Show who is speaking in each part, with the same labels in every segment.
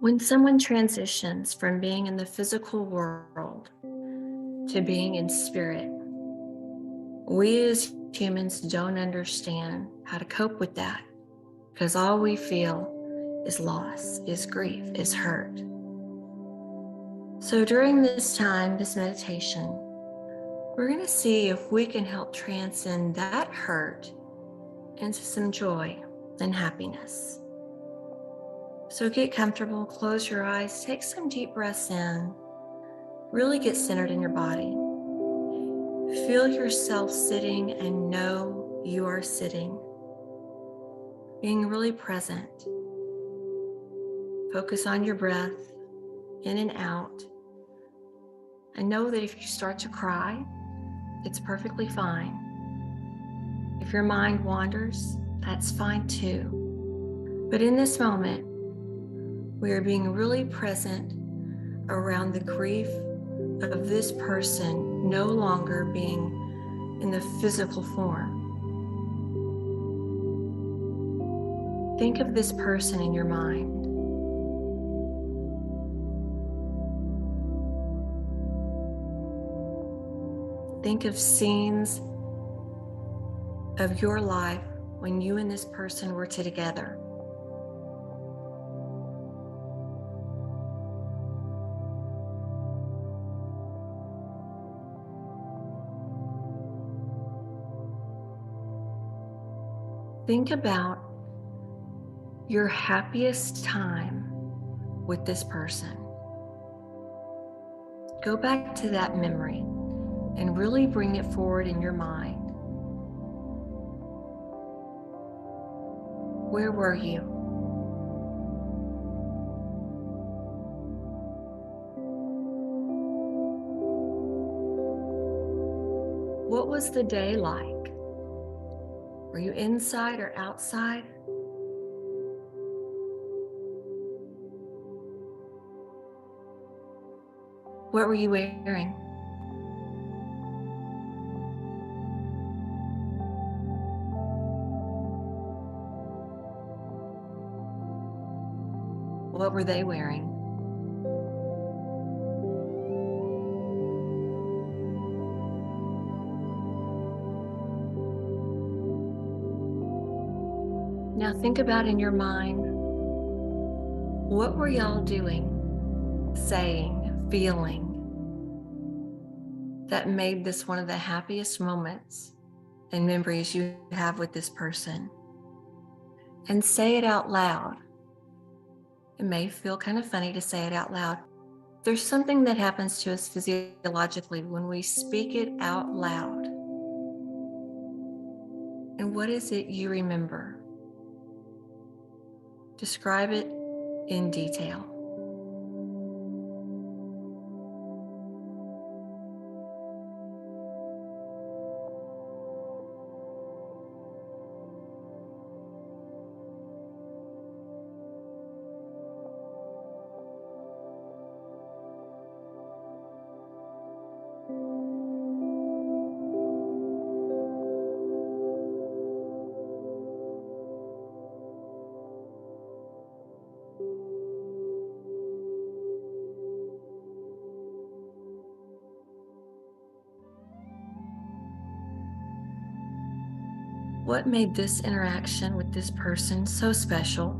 Speaker 1: When someone transitions from being in the physical world to being in spirit, we as humans don't understand how to cope with that because all we feel is loss, is grief, is hurt. So during this time, this meditation, we're going to see if we can help transcend that hurt into some joy and happiness. So get comfortable, close your eyes, take some deep breaths in, really get centered in your body. Feel yourself sitting and know you are sitting, being really present. Focus on your breath in and out. And know that if you start to cry, it's perfectly fine. If your mind wanders, that's fine too. But in this moment, we are being really present around the grief of this person no longer being in the physical form. Think of this person in your mind. Think of scenes of your life when you and this person were together. Think about your happiest time with this person. Go back to that memory and really bring it forward in your mind. Where were you? What was the day like? Were you inside or outside? What were you wearing? What were they wearing? Now think about in your mind, what were y'all doing, saying, feeling that made this one of the happiest moments and memories you have with this person? And say it out loud. It may feel kind of funny to say it out loud. There's something that happens to us physiologically when we speak it out loud. And what is it you remember? Describe it in detail. What made this interaction with this person so special?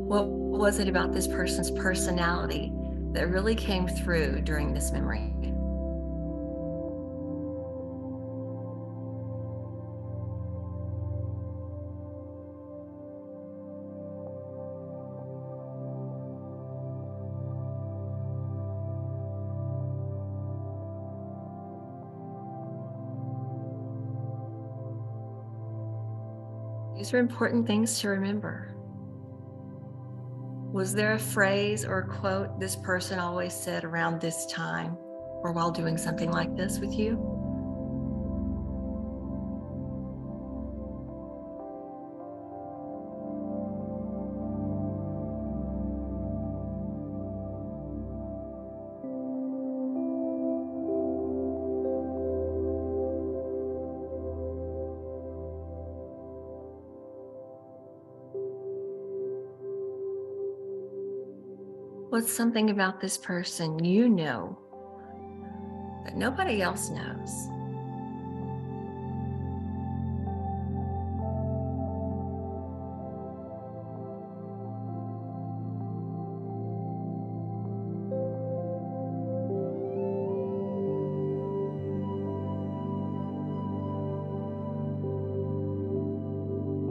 Speaker 1: What was it about this person's personality that really came through during this memory? These are important things to remember. Was there a phrase or a quote this person always said around this time or while doing something like this with you? What's something about this person you know that nobody else knows?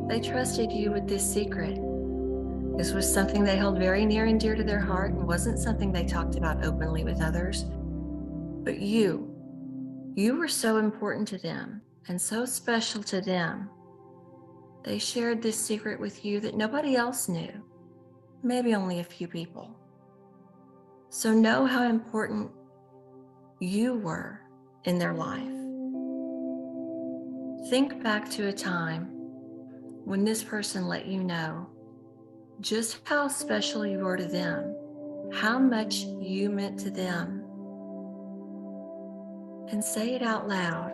Speaker 1: They trusted you with this secret. This was something they held very near and dear to their heart and wasn't something they talked about openly with others. But you were so important to them and so special to them. They shared this secret with you that nobody else knew, maybe only a few people. So know how important you were in their life. Think back to a time when this person let you know just how special you were to them, how much you meant to them, and say it out loud.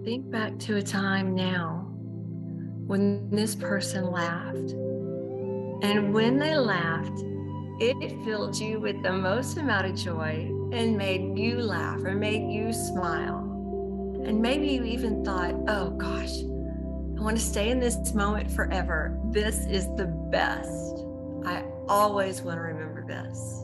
Speaker 1: Think back to a time now when this person laughed. And when they laughed, it filled you with the most amount of joy and made you laugh or made you smile. And maybe you even thought, oh gosh, I want to stay in this moment forever. This is the best. I always want to remember this.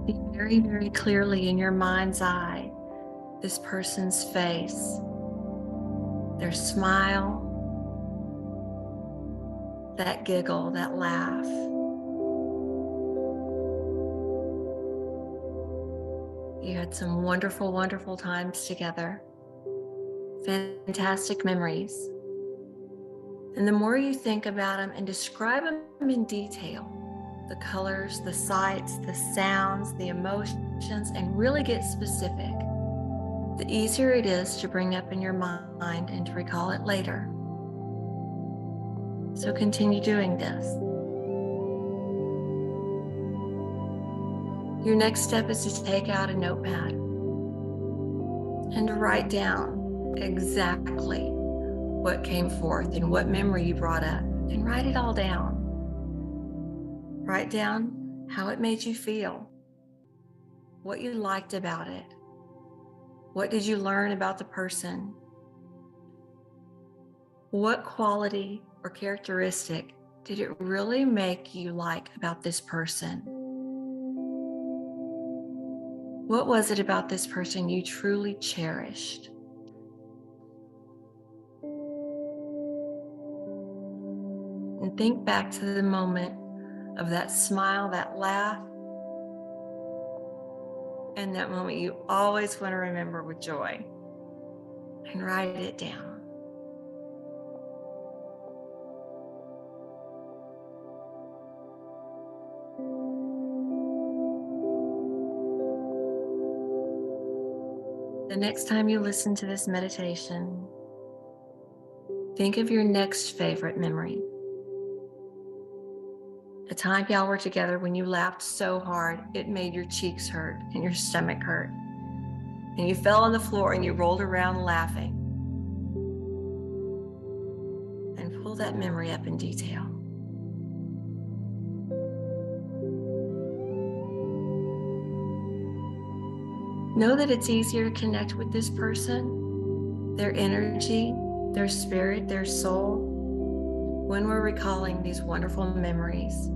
Speaker 1: See very, very clearly in your mind's eye this person's face, their smile, that giggle, that laugh. You had some wonderful, wonderful times together, fantastic memories. And the more you think about them and describe them in detail, the colors, the sights, the sounds, the emotions, and really get specific, the easier it is to bring up in your mind and to recall it later. So continue doing this. Your next step is to take out a notepad and to write down exactly what came forth and what memory you brought up, and write it all down. Write down how it made you feel, what you liked about it, what did you learn about the person, what quality or characteristic did it really make you like about this person? What was it about this person you truly cherished? And think back to the moment of that smile, that laugh, and that moment you always want to remember with joy. And write it down. The next time you listen to this meditation, think of your next favorite memory. A time y'all were together when you laughed so hard it made your cheeks hurt and your stomach hurt. And you fell on the floor and you rolled around laughing. And pull that memory up in detail. Know that it's easier to connect with this person, their energy, their spirit, their soul, when we're recalling these wonderful memories,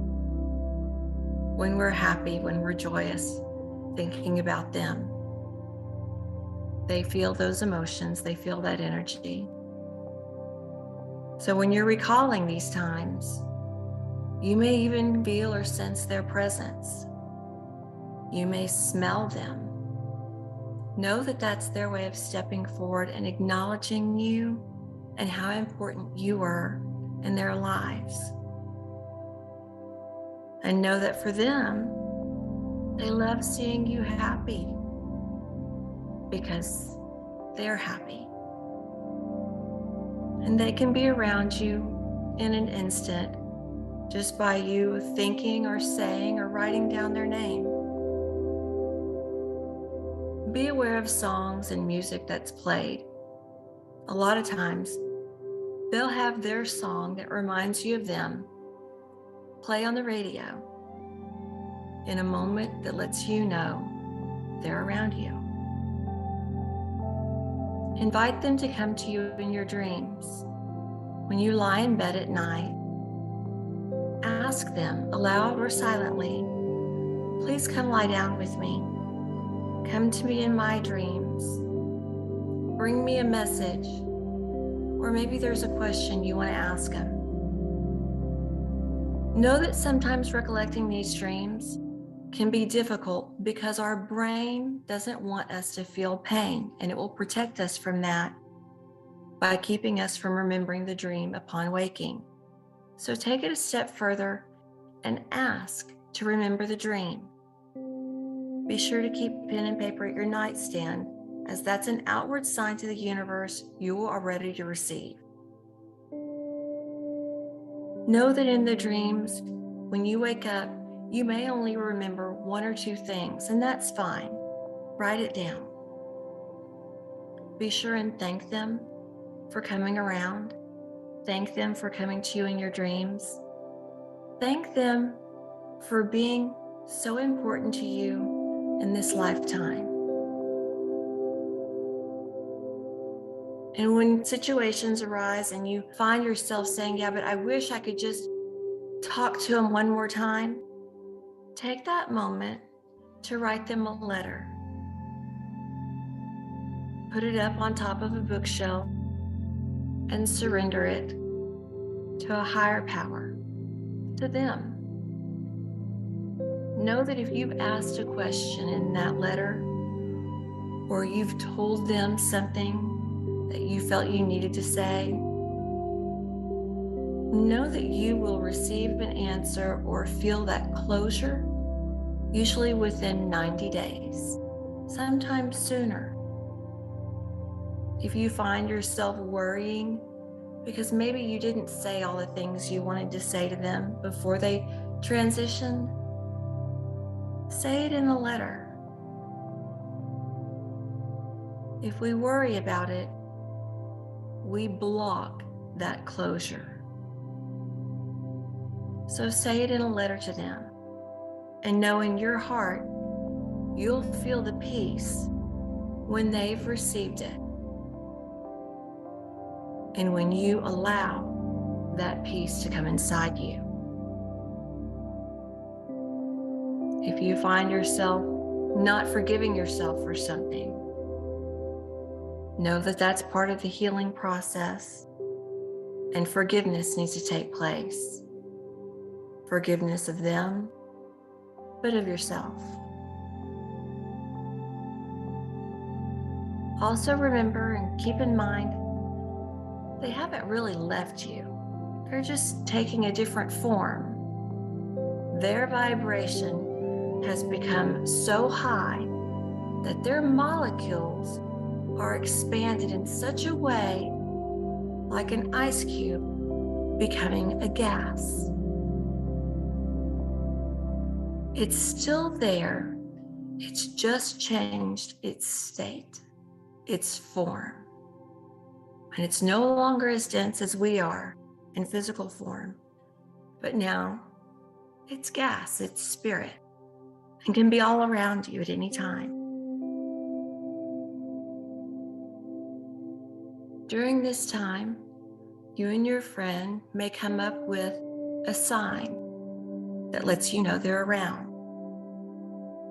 Speaker 1: when we're happy, when we're joyous, thinking about them. They feel those emotions, they feel that energy. So when you're recalling these times, you may even feel or sense their presence. You may smell them. Know that that's their way of stepping forward and acknowledging you and how important you were in their lives. And know that for them, they love seeing you happy because they're happy. And they can be around you in an instant just by you thinking or saying or writing down their name. Be aware of songs and music that's played. A lot of times, they'll have their song that reminds you of them play on the radio in a moment that lets you know they're around you. Invite them to come to you in your dreams. When you lie in bed at night, ask them, aloud or silently, please come lie down with me. Come to me in my dreams. Bring me a message, or maybe there's a question you want to ask them. Know that sometimes recollecting these dreams can be difficult because our brain doesn't want us to feel pain, and it will protect us from that by keeping us from remembering the dream upon waking. So take it a step further and ask to remember the dream. Be sure to keep pen and paper at your nightstand, as that's an outward sign to the universe you are ready to receive. Know that in the dreams, when you wake up, you may only remember one or two things, and that's fine. Write it down. Be sure and thank them for coming around. Thank them for coming to you in your dreams. Thank them for being so important to you in this lifetime. And when situations arise and you find yourself saying, yeah, but I wish I could just talk to them one more time, take that moment to write them a letter. Put it up on top of a bookshelf and surrender it to a higher power, to them. Know that if you've asked a question in that letter, or you've told them something that you felt you needed to say, know that you will receive an answer or feel that closure, usually within 90 days, sometimes sooner. If you find yourself worrying because maybe you didn't say all the things you wanted to say to them before they transitioned, say it in the letter. If we worry about it, we block that closure. So say it in a letter to them, and know in your heart, you'll feel the peace when they've received it. And when you allow that peace to come inside you. If you find yourself not forgiving yourself for something, know that that's part of the healing process, and forgiveness needs to take place. Forgiveness of them, but of yourself. Also remember and keep in mind, they haven't really left you. They're just taking a different form. Their vibration has become so high that their molecules are expanded in such a way, like an ice cube becoming a gas. It's still there. It's just changed its state, its form. And it's no longer as dense as we are in physical form, but now it's gas, it's spirit, and can be all around you at any time. During this time, you and your friend may come up with a sign that lets you know they're around.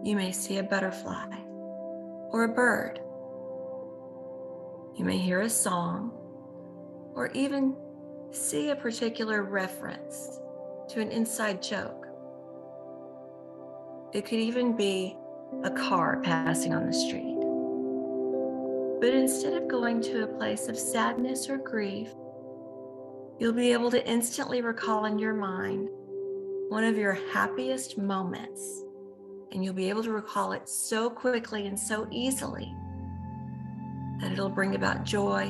Speaker 1: You may see a butterfly or a bird. You may hear a song or even see a particular reference to an inside joke. It could even be a car passing on the street. But instead of going to a place of sadness or grief, you'll be able to instantly recall in your mind one of your happiest moments, and you'll be able to recall it so quickly and so easily that it'll bring about joy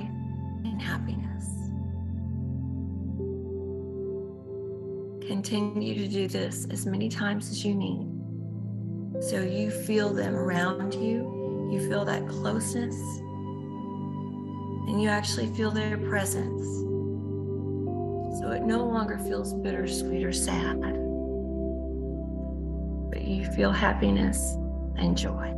Speaker 1: and happiness. Continue to do this as many times as you need, so you feel them around you, you feel that closeness, and you actually feel their presence. So it no longer feels bittersweet or sad, but you feel happiness and joy.